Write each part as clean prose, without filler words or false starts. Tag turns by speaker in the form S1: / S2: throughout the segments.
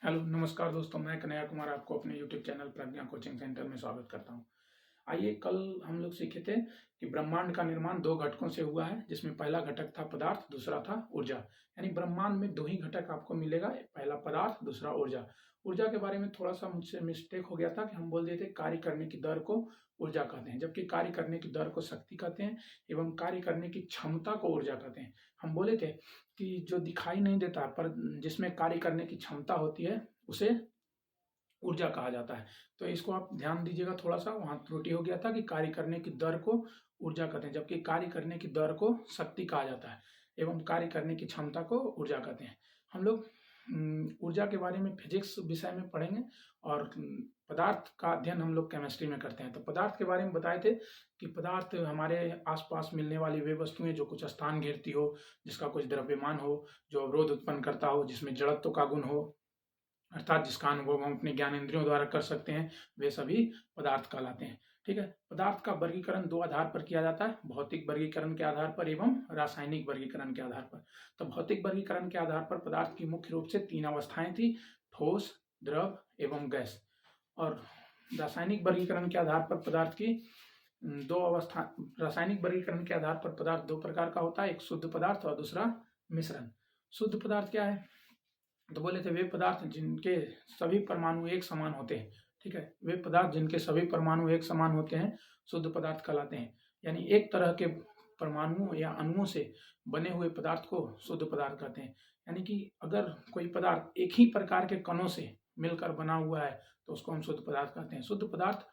S1: Hello नमस्कार दोस्तों, मैं कन्हैया कुमार आपको अपने यूट्यूब चैनल प्रज्ञा कोचिंग सेंटर में स्वागत करता हूं। आइए, कल हम लोग सीखे थे कि ब्रह्मांड का निर्माण दो घटकों से हुआ है, जिसमें पहला घटक था पदार्थ, दूसरा था ऊर्जा। यानी ब्रह्मांड में दो ही घटक आपको मिलेगा, पहला पदार्थ, दूसरा ऊर्जा। ऊर्जा के बारे में थोड़ा सा मुझसे मिस्टेक हो गया था कि हम बोल दिए थे कार्य करने की दर को ऊर्जा कहते हैं, जबकि कार्य करने की दर को शक्ति कहते हैं एवं कार्य करने की क्षमता को ऊर्जा कहते हैं। हम बोले थे कि जो दिखाई नहीं देता पर जिसमें कार्य करने की क्षमता होती है उसे ऊर्जा कहा जाता है। तो इसको आप ध्यान दीजिएगा, थोड़ा सा वहाँ त्रुटि हो गया था कि कार्य करने की दर को ऊर्जा कहते हैं, जबकि कार्य करने की दर को शक्ति कहा जाता है एवं कार्य करने की क्षमता को ऊर्जा कहते हैं। हम लोग ऊर्जा के बारे में फिजिक्स विषय में पढ़ेंगे और पदार्थ का अध्ययन हम लोग केमिस्ट्री में करते हैं। तो पदार्थ के बारे में बताए थे कि पदार्थ हमारे आसपास मिलने वाली वे वस्तुएं जो कुछ स्थान घेरती हो, जिसका कुछ द्रव्यमान हो, जो अवरोध उत्पन्न करता हो, जिसमें जड़त्व का गुण हो, अर्थात जिसका अनुभव हम अपने ज्ञान इंद्रियों द्वारा कर सकते हैं, वे सभी पदार्थ कहलाते हैं। ठीक है। पदार्थ का वर्गीकरण दो आधार पर किया जाता है, भौतिक वर्गीकरण के आधार पर एवं रासायनिक वर्गीकरण के आधार पर। तो भौतिक वर्गीकरण के आधार पर पदार्थ की मुख्य रूप से तीन अवस्थाएं थी, ठोस, द्रव एवं गैस। और रासायनिक वर्गीकरण के आधार पर पदार्थ की दो अवस्था रासायनिक वर्गीकरण के आधार पर पदार्थ दो प्रकार का होता है, एक शुद्ध पदार्थ और दूसरा मिश्रण। शुद्ध पदार्थ क्या है? तो बोले थे वे पदार्थ जिनके सभी परमाणु एक समान होते हैं। ठीक है, वे पदार्थ जिनके सभी परमाणु एक समान होते हैं शुद्ध पदार्थ कहलाते हैं। यानी एक तरह के परमाणुओं या अणुओं से बने हुए पदार्थ को शुद्ध पदार्थ कहते हैं। यानी कि अगर कोई पदार्थ एक ही प्रकार के कणों से मिलकर बना हुआ है तो उसको हम शुद्ध पदार्थ कहते हैं। शुद्ध पदार्थ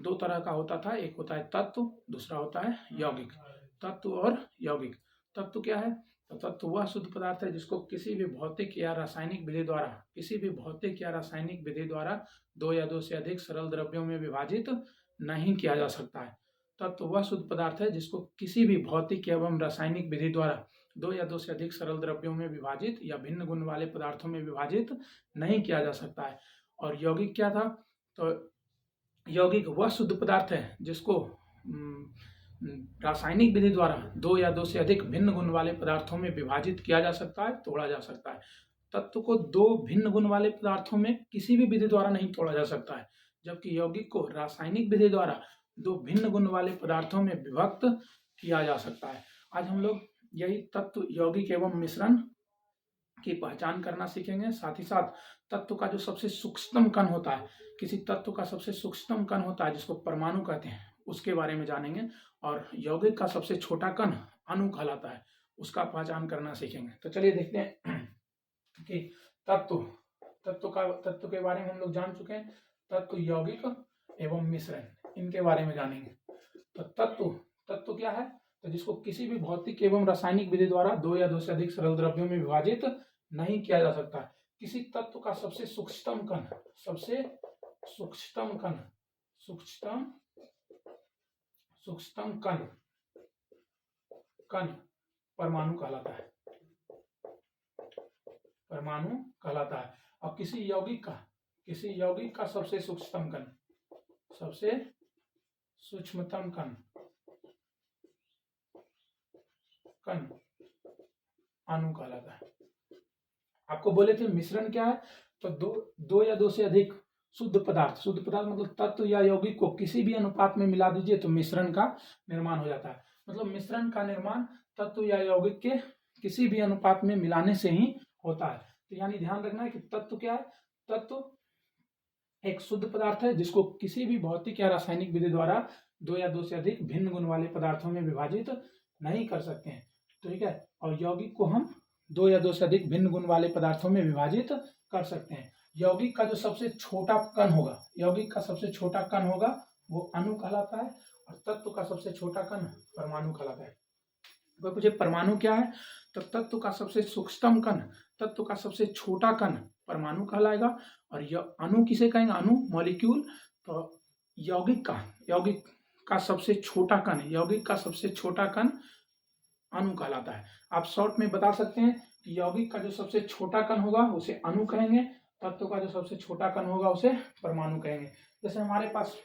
S1: दो तरह का होता था, एक होता है तत्व, दूसरा होता है यौगिक। तत्व और यौगिक। तत्व क्या है? तो तत्व वह शुद्ध पदार्थ है जिसको किसी भी भौतिक या रासायनिक विधि द्वारा दो या दो से अधिक सरल द्रव्यों में विभाजित नहीं किया जा सकता है। तत्व वह शुद्ध पदार्थ है जिसको किसी भी भौतिक एवं रासायनिक विधि द्वारा दो या दो से अधिक सरल द्रव्यों में विभाजित या भिन्न गुण वाले पदार्थों में विभाजित नहीं किया जा सकता है। और यौगिक क्या था? तो यौगिक वह शुद्ध पदार्थ है जिसको रासायनिक विधि द्वारा दो या दो से अधिक भिन्न गुण वाले पदार्थों में विभाजित किया जा सकता है, तोड़ा जा सकता है। तत्व को दो भिन्न गुण वाले पदार्थों में किसी भी विधि द्वारा नहीं तोड़ा जा सकता है, जबकि यौगिक को रासायनिक विधि द्वारा दो भिन्न गुण वाले पदार्थों में विभक्त किया जा सकता है। आज हम लोग यही तत्व, यौगिक एवं मिश्रण की पहचान करना सीखेंगे। साथ ही साथ तत्व का जो सबसे सूक्ष्मतम कण होता है, किसी तत्व का सबसे सूक्ष्मतम कण होता है जिसको परमाणु कहते हैं, उसके बारे में जानेंगे। और यौगिक का सबसे छोटा कण अणु कहलाता है, उसका पहचान करना सीखेंगे। तो चलिए देखते हैं कि तत्व के बारे में हम लोग जान चुके हैं। तत्व, यौगिक एवं मिश्रण, इनके बारे में जानेंगे। तो तत्व क्या है? तो जिसको किसी भी भौतिक एवं रासायनिक विधि द्वारा दो या दो से अधिक सरल द्रव्यों में विभाजित नहीं किया जा सकता। किसी तत्व का सबसे सूक्ष्मतम कण परमाणु कहलाता है। और किसी यौगिक का सबसे सूक्ष्मतम कण अणु कहलाता है। आपको बोले थे मिश्रण क्या है? तो दो या दो से अधिक शुद्ध पदार्थ मतलब तत्व या यौगिक को किसी भी अनुपात में मिला दीजिए तो मिश्रण का निर्माण हो जाता है। मतलब मिश्रण का निर्माण तत्व या यौगिक के किसी भी अनुपात में मिलाने से ही होता है। तो यानी ध्यान रखना है कि तत्व क्या है? तत्व एक शुद्ध पदार्थ है जिसको किसी भी भौतिक या रासायनिक विधि द्वारा दो या दो से अधिक भिन्न गुण वाले पदार्थों में विभाजित नहीं कर सकते हैं। ठीक है। और यौगिक को हम दो या दो से अधिक भिन्न गुण वाले पदार्थों में विभाजित कर सकते हैं। यौगिक का जो सबसे छोटा कण होगा वो अणु कहलाता है, और तत्व का सबसे छोटा कण परमाणु कहलाता है। तो पूछे परमाणु क्या है? तो तत्व का सबसे सूक्ष्मतम कण, तत्व का सबसे छोटा कण परमाणु कहलाएगा। और अणु किसे कहेंगे? अणु, मॉलिक्यूल। तो यौगिक का सबसे छोटा कण अणु कहलाता है। आप शॉर्ट में बता सकते हैं कि यौगिक का जो सबसे छोटा कण होगा उसे अणु कहेंगे, तत्व का जो सबसे छोटा कण होगा उसे परमाणु कहेंगे। जैसे हमारे पास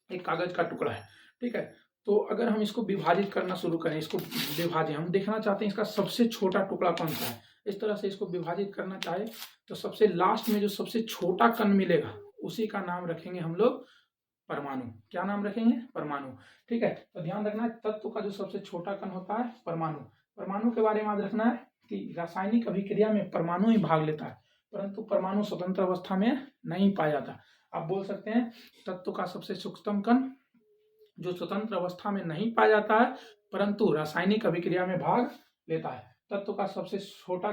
S1: एक कागज का टुकड़ा है, ठीक है। तो अगर हम इसको विभाजित करना शुरू करें, हम देखना चाहते हैं इसका सबसे छोटा टुकड़ा कौन सा है। इस तरह से इसको विभाजित करना चाहे तो सबसे लास्ट में जो सबसे छोटा कण मिलेगा उसी का नाम रखेंगे हम लोग परमाणु। क्या नाम रखेंगे? परमाणु। ठीक है, तो ध्यान रखना है तत्व का जो सबसे छोटा कण होता है परमाणु। परमाणु के बारे में याद रखना है कि रासायनिक अभिक्रिया में परमाणु ही भाग लेता है, परंतु परमाणु स्वतंत्र अवस्था में नहीं पाया जाता। आप बोल सकते हैं तत्व का सबसे सूक्ष्म कण जो स्वतंत्र अवस्था में नहीं पाया जाता है परंतु रासायनिक अभिक्रिया में भाग लेता है। तत्व का सबसे छोटा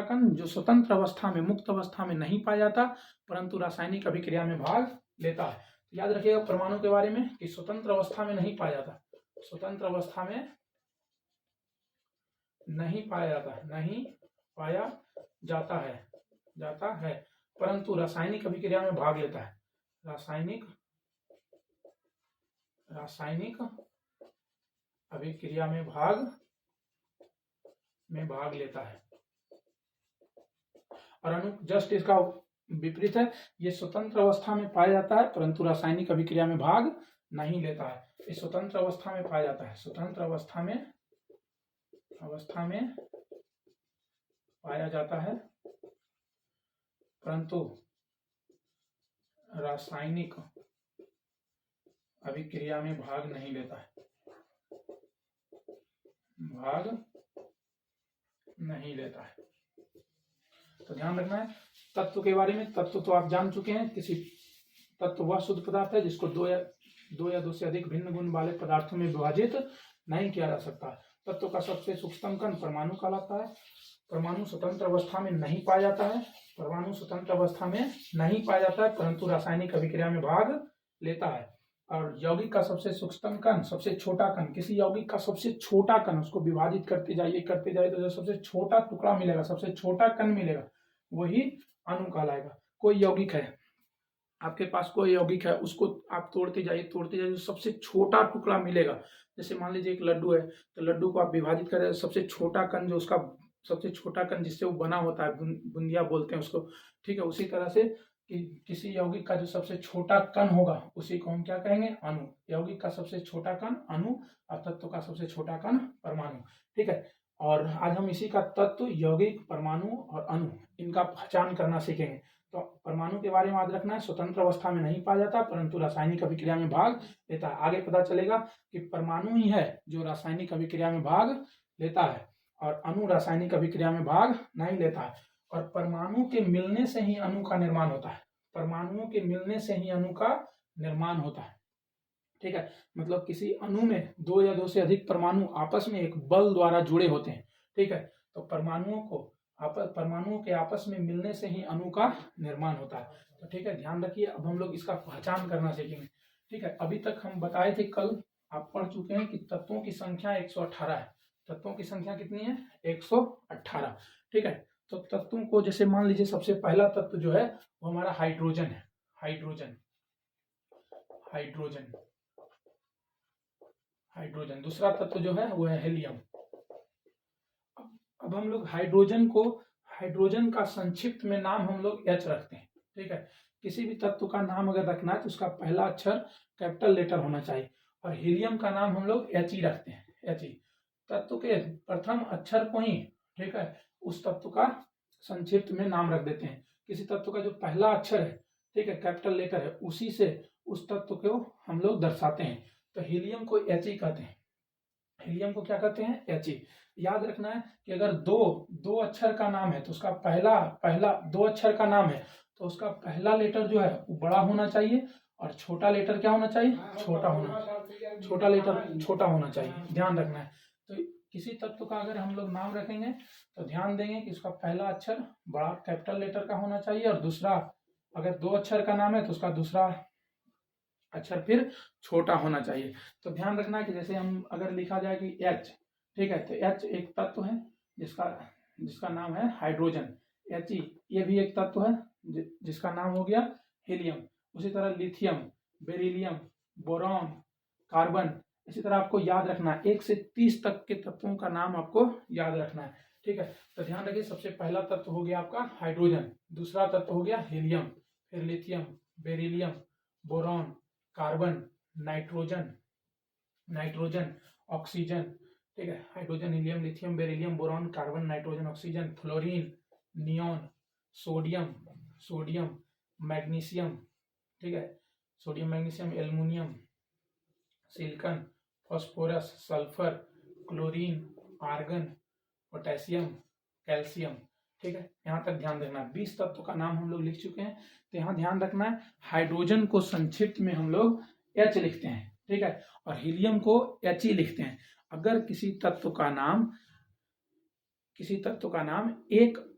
S1: कण जो स्वतंत्र अवस्था में, मुक्त अवस्था में नहीं पाया जाता परंतु रासायनिक अभिक्रिया में भाग लेता है। तो याद रखिएगा परमाणु के बारे में कि स्वतंत्र अवस्था में नहीं पाया जाता, स्वतंत्र अवस्था में नहीं पाया जाता है परंतु रासायनिक अभिक्रिया में भाग लेता है। रासायनिक अभिक्रिया में भाग लेता है। और अणु जस्ट इसका विपरीत है, ये स्वतंत्र अवस्था में पाया जाता है परंतु रासायनिक अभिक्रिया में भाग नहीं लेता है। ये स्वतंत्र अवस्था में पाया जाता है, स्वतंत्र अवस्था में पाया जाता है परंतु रासायनिक अभिक्रिया में भाग नहीं लेता है, तो ध्यान रखना है। तत्व के बारे में, तत्व तो आप जान चुके हैं, किसी तत्व वह शुद्ध पदार्थ है जिसको दो या दो से अधिक भिन्न गुण वाले पदार्थों में विभाजित नहीं किया जा सकता। तत्व का सबसे सूक्ष्म कण परमाणु कहलाता है। परमाणु स्वतंत्र अवस्था में नहीं पाया जाता है, परंतु रासायनिक अभिक्रिया में भाग लेता है। और यौगिक का सबसे सूक्ष्म कण, सबसे छोटा कण, किसी यौगिक का सबसे छोटा कण, उसको विभाजित करते जाइए तो जो सबसे छोटा टुकड़ा मिलेगा, सबसे छोटा कण मिलेगा वही अणु कहलाएगा। कोई यौगिक है, आपके पास कोई यौगिक है, उसको आप तोड़ते जाइए जो सबसे छोटा टुकड़ा मिलेगा, जैसे मान लीजिए एक लड्डू है, तो लड्डू को आप विभाजित करें, सबसे छोटा कण जो उसका सबसे छोटा कण जिससे वो बना होता है, बुंदिया बोलते हैं उसको, ठीक है। उसी तरह से कि किसी यौगिक का जो सबसे छोटा कण होगा उसी को हम क्या कहेंगे? अणु। यौगिक का सबसे छोटा कण अणु और तत्व का सबसे छोटा कण परमाणु, ठीक है। और आज हम इसी का तत्व, यौगिक, परमाणु और अणु, इनका पहचान करना सीखेंगे। तो परमाणु के बारे में याद रखना है, स्वतंत्र अवस्था में नहीं पाया जाता परंतु रासायनिक अभिक्रिया में भाग लेता है। आगे पता चलेगा कि परमाणु ही है जो रासायनिक अभिक्रिया में भाग लेता है और अणु रासायनिक अभिक्रिया में भाग नहीं लेता है। और परमाणु के मिलने से ही अणु का निर्माण होता है, परमाणुओं के मिलने से ही अणु का निर्माण होता है, ठीक है। मतलब किसी अणु में दो या दो से अधिक परमाणु आपस में एक बल द्वारा जुड़े होते हैं, ठीक है। तो परमाणुओं के आपस में मिलने से ही अणु का निर्माण होता है, तो ठीक है, ध्यान रखिए। अब हम लोग इसका पहचान करना सीखेंगे, ठीक है। अभी तक हम बताए थे, कल आप पढ़ चुके हैं कि तत्वों की संख्या 118 है। तत्वों की संख्या कितनी है? 118, ठीक है। तो तत्वों को, जैसे मान लीजिए सबसे पहला तत्व जो है वो हमारा हाइड्रोजन है, हाइड्रोजन। दूसरा तत्व जो है वो है हेलियम। अब हम लोग हाइड्रोजन का संक्षिप्त में नाम हम लोग H रखते हैं, ठीक है। किसी भी तत्व का नाम अगर रखना है तो उसका पहला अक्षर कैपिटल लेटर होना चाहिए, और हीलियम का नाम हम लोग He रखते हैं, He। तत्व के प्रथम अक्षर को ही, ठीक है, उस तत्व का संक्षिप्त में नाम रख देते हैं। किसी तत्व का जो पहला अक्षर है, ठीक है, कैपिटल लेटर है, उसी से उस तत्व को हम लोग दर्शाते हैं। तो हीलियम को He कहते हैं, हीलियम को क्या कहते हैं? He। याद रखना है कि अगर दो अक्षर का नाम है तो उसका पहला दो अक्षर का नाम है तो उसका पहला लेटर जो है वो बड़ा होना चाहिए और छोटा लेटर क्या होना चाहिए? छोटा लेटर छोटा होना चाहिए, ध्यान रखना है। तो किसी तत्व का अगर हम लोग नाम रखेंगे तो ध्यान देंगे कि उसका पहला अक्षर बड़ा कैपिटल लेटर का होना चाहिए और दूसरा, अगर दो अक्षर का नाम है तो उसका दूसरा अक्षर फिर छोटा होना चाहिए। तो ध्यान रखना है कि जैसे हम अगर लिखा जाए कि H, ठीक है, तो H एक तत्व है जिसका नाम है हाइड्रोजन, He ये भी एक तत्व है जिसका नाम हो गया हीलियम। उसी तरह लिथियम, बेरिलियम, बोरॉन, कार्बन, इसी तरह आपको याद रखना है 1 से 30 तक के तत्वों का नाम आपको याद रखना है, ठीक है। तो ध्यान रखिए, सबसे पहला तत्व हो गया आपका हाइड्रोजन, दूसरा तत्व हो गया हीलियम, फिर lithium, beryllium, boron, carbon, nitrogen, oxygen, ठीक है। Hydrogen, helium, lithium, beryllium, boron, carbon, nitrogen, oxygen, fluorine, neon, sodium, magnesium, ठीक है, sodium, magnesium, aluminium, silicon, phosphorus, sulphur, chlorine, argon, potassium, calcium. ठीक है, यहाँ तक ध्यान रखना है। 20 तत्वों का नाम हम लोग लिख चुके हैं। तो यहाँ ध्यान रखना है, हाइड्रोजन को संक्षिप्त में हम लोग H लिखते हैं, ठीक है, और हीलियम को He लिखते हैं। अगर किसी तत्व का नाम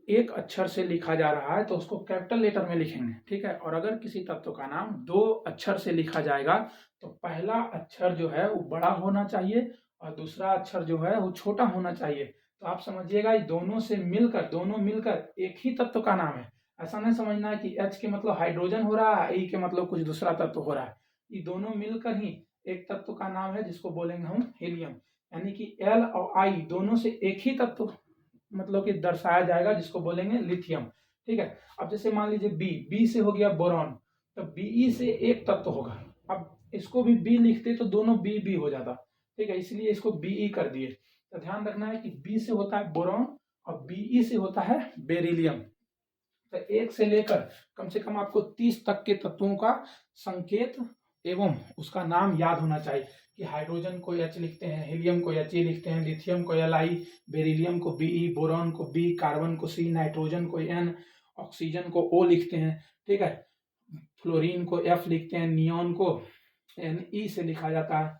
S1: एक अक्षर से लिखा जा रहा है तो उसको कैपिटल लेटर में लिखेंगे, ठीक है। और अगर किसी तत्व का नाम 2 अक्षर से लिखा जाएगा तो पहला अक्षर जो है वो बड़ा होना चाहिए और दूसरा अक्षर जो है वो छोटा होना चाहिए। तो आप समझिएगा, ये दोनों मिलकर एक ही तत्व का नाम है। ऐसा नहीं समझना है कि H के मतलब हाइड्रोजन हो रहा है, E के मतलब कुछ दूसरा तत्व हो रहा है। ये दोनों मिलकर ही एक तत्व का नाम है जिसको बोलेंगे हम हीलियम। यानी कि L और I दोनों से एक ही तत्व मतलब कि दर्शाया जाएगा जिसको बोलेंगे लिथियम, ठीक है। अब जैसे मान लीजिए बी से हो गया बोरॉन, तो Be से एक तत्व होगा। अब इसको भी बी लिखते तो दोनों बी हो जाता, ठीक है, इसलिए इसको Be कर दिए। तो ध्यान रखना है कि बी से होता है बोरॉन और Be से होता है बेरिलियम। तो 1 से लेकर कम से कम आपको 30 तक के तत्वों का संकेत एवं उसका नाम याद होना चाहिए कि हाइड्रोजन को H लिखते हैं, हीलियम को He लिखते हैं, लिथियम को Li, बेरिलियम को Be, बोरॉन को B, कार्बन को C, नाइट्रोजन को N, ऑक्सीजन को O लिखते हैं, ठीक है, फ्लोरीन को F लिखते हैं, नियॉन को Ne से लिखा जाता है।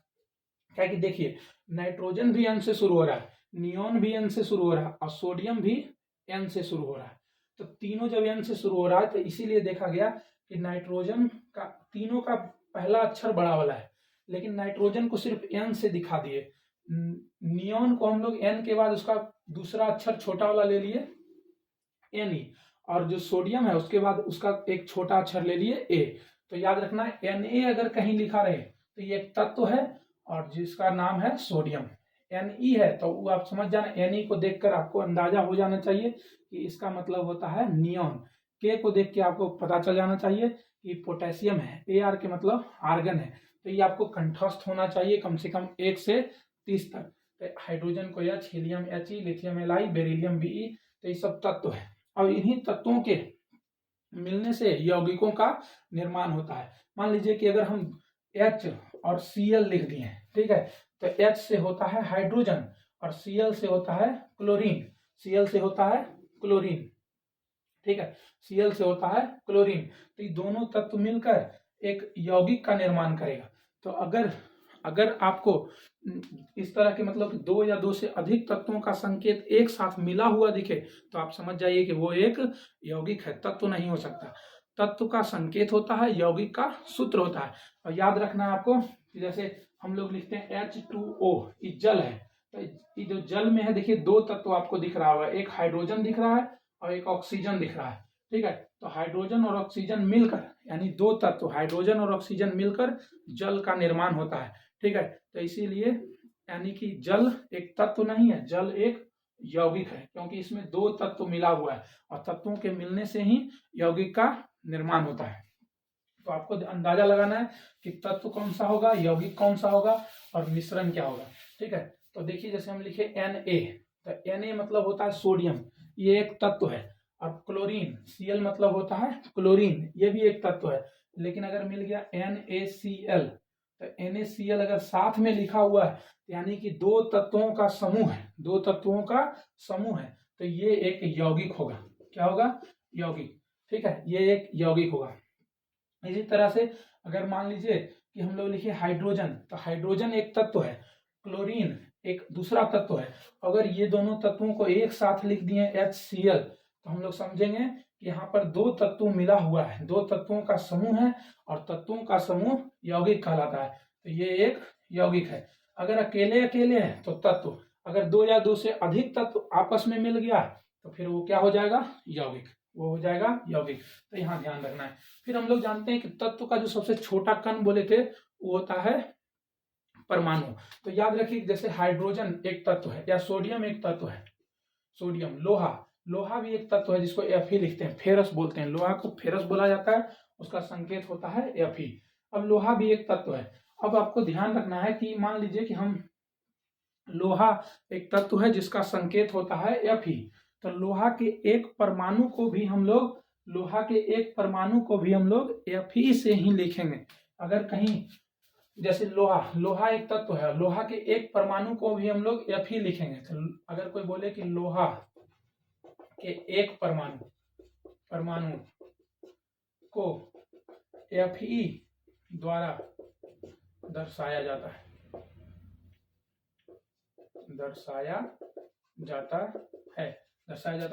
S1: क्या कि देखिए, नाइट्रोजन भी N से शुरू हो रहा है, नियॉन भी N से शुरू हो रहा है और सोडियम भी N से शुरू हो रहा है। तो तीनों जब N से शुरू हो रहा है तो इसीलिए देखा गया कि नाइट्रोजन का तीनों का पहला अक्षर बड़ा वाला है, लेकिन नाइट्रोजन को सिर्फ N से दिखा दिए। नियॉन को हम लोग N के बाद उसका दूसरा अक्षर छोटा वाला ले लिए Ne, और जो सोडियम है उसके बाद उसका एक छोटा अक्षर ले लिए A। तो याद रखना है, Na अगर कहीं लिखा रहे तो ये एक तत्व है और जिसका नाम है सोडियम। Ne है तो वो आप समझ जाना, Ne को देखकर आपको अंदाजा हो जाना चाहिए कि इसका मतलब होता है नियॉन। K को देख के आपको पता चल जाना चाहिए कि पोटेशियम है। Ar के मतलब आर्गन है। तो ये आपको कंठस्थ होना चाहिए कम से कम 1 से 30 तक। तो हाइड्रोजन को H, helium He, lithium Li, beryllium Be, तो ये सब तत्व है। और इन्हीं तत्वों के मिलने से यौगिकों का निर्माण होता है। मान लीजिए कि अगर हम H और Cl लिख दिए, ठीक है, तो H से होता है हाइड्रोजन और Cl से होता है क्लोरीन, ठीक है, Cl से होता है क्लोरीन। तो ये दोनों तत्व मिलकर एक यौगिक का निर्माण करेगा। तो अगर आपको इस तरह के मतलब 2 या 2 से अधिक तत्वों का संकेत एक साथ मिला हुआ दिखे तो आप समझ जाइए कि वो एक यौगिक है, तत्व नहीं हो सकता। तत्व का संकेत होता है, यौगिक का सूत्र होता है। और याद रखना है आपको, जैसे हम लोग लिखते हैं H2O, ये जल है। तो ये जो जल में है, देखिए 2 तत्व आपको दिख रहा होगा, एक हाइड्रोजन दिख रहा है और एक ऑक्सीजन दिख रहा है, ठीक है। तो हाइड्रोजन और ऑक्सीजन मिलकर, यानी 2 तत्व हाइड्रोजन और ऑक्सीजन मिलकर जल का निर्माण होता है, ठीक है। तो इसीलिए यानी कि जल एक तत्व नहीं है, जल एक यौगिक है, क्योंकि इसमें 2 तत्व मिला हुआ है और तत्वों के मिलने से ही यौगिक का निर्माण होता है। तो आपको अंदाजा लगाना है कि तत्व कौन सा होगा, यौगिक कौन सा होगा और मिश्रण क्या होगा, ठीक है। तो देखिए, जैसे हम लिखे Na, तो Na मतलब होता है सोडियम, ये एक तत्व है। और क्लोरीन, Cl मतलब होता है क्लोरीन, ये भी एक तत्व है। लेकिन अगर मिल गया NaCl, तो NaCl अगर साथ में लिखा हुआ है यानी कि 2 तत्वों का समूह है, तो ये एक यौगिक होगा। क्या होगा? यौगिक, ठीक है, ये एक यौगिक होगा। इसी तरह से अगर मान लीजिए कि हम लोग लिखे हाइड्रोजन, तो हाइड्रोजन एक तत्व है, क्लोरीन एक दूसरा तत्व है। अगर ये दोनों तत्वों को एक साथ लिख दिए HCl, तो हम लोग समझेंगे कि यहाँ पर 2 तत्व मिला हुआ है, 2 तत्वों का समूह है और तत्वों का समूह यौगिक कहलाता है। तो ये एक यौगिक है। अगर अकेले अकेले है तो तत्व, अगर 2 या 2 से अधिक तत्व आपस में मिल गया तो फिर वो क्या हो जाएगा? यौगिक, वो हो जाएगा यौगिक। तो यहाँ ध्यान रखना है। फिर हम लोग जानते हैं कि तत्व का जो सबसे छोटा कण बोले थे वो होता है परमाणु। तो याद रखिए, जैसे हाइड्रोजन एक तत्व है या सोडियम एक तत्व है, सोडियम, लोहा भी एक तत्व है जिसको Fe लिखते हैं, फेरस बोलते हैं, लोहा को फेरस बोला जाता है, उसका संकेत होता है Fe। अब लोहा भी एक तत्व है। अब आपको ध्यान रखना है कि मान लीजिए कि हम लोहा एक तत्व है जिसका संकेत होता है Fe। तो लोहा के एक परमाणु को भी हम लोग Fe से ही लिखेंगे। अगर कहीं जैसे लोहा एक तत्व है, लोहा के एक परमाणु को भी हम लोग Fe लिखेंगे। तो अगर कोई बोले कि लोहा के एक परमाणु को Fe द्वारा दर्शाया जाता है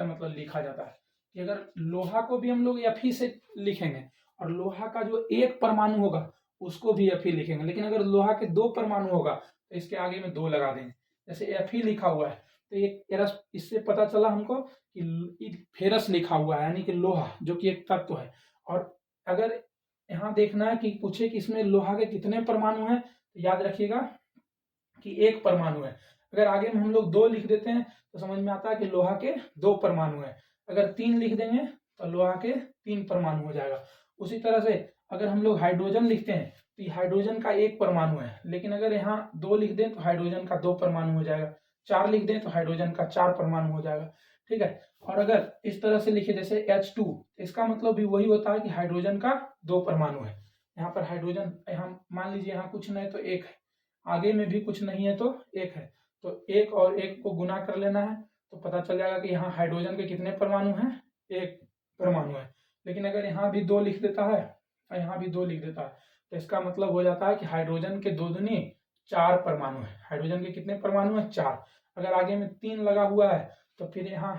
S1: मतलब लिखा जाता है कि अगर लोहा को भी हम लोग Fe से लिखेंगे और लोहा का जो एक परमाणु होगा उसको भी Fe लिखेंगे, लेकिन अगर लोहा के दो परमाणु होगा तो इसके आगे में 2 लगा देंगे। जैसे Fe लिखा हुआ है तो ये इससे पता चला हमको कि फेरस लिखा हुआ है, यानी कि लोहा जो कि एक तत्व है। और अगर यहाँ देखना है कि पूछे कि इसमें लोहा के कितने परमाणु हैं, तो याद रखिएगा कि एक परमाणु है। अगर आगे में हम लोग 2 लिख देते हैं तो समझ में आता है कि लोहा के 2 परमाणु है। अगर 3 लिख देंगे तो लोहा के 3 परमाणु हो जाएगा। उसी तरह से अगर हम लोग हाइड्रोजन लिखते हैं तो हाइड्रोजन का 1 परमाणु है, लेकिन अगर यहाँ 2 लिख दें तो हाइड्रोजन का 2 परमाणु हो जाएगा। 4 लिख दें तो हाइड्रोजन का 4 परमाणु हो जाएगा। ठीक है। और अगर इस तरह से लिखे जैसे H2, इसका मतलब भी वही होता है कि हाइड्रोजन का 2 परमाणु है। यहाँ पर हाइड्रोजन, यहाँ मान लीजिए यहाँ कुछ नहीं तो 1 है, आगे में भी कुछ नहीं है तो 1 है, तो 1 और 1 को गुना कर लेना है तो पता चल जाएगा कि यहाँ हाइड्रोजन के कितने परमाणु हैं, 1 परमाणु है। लेकिन अगर यहाँ भी 2 लिख देता है और यहाँ भी 2 लिख देता है तो इसका मतलब हो जाता है कि हाइड्रोजन के 2 दूनी 4 परमाणु है। हाइड्रोजन के कितने परमाणु है, 4। अगर आगे में 3 लगा हुआ है तो फिर यहाँ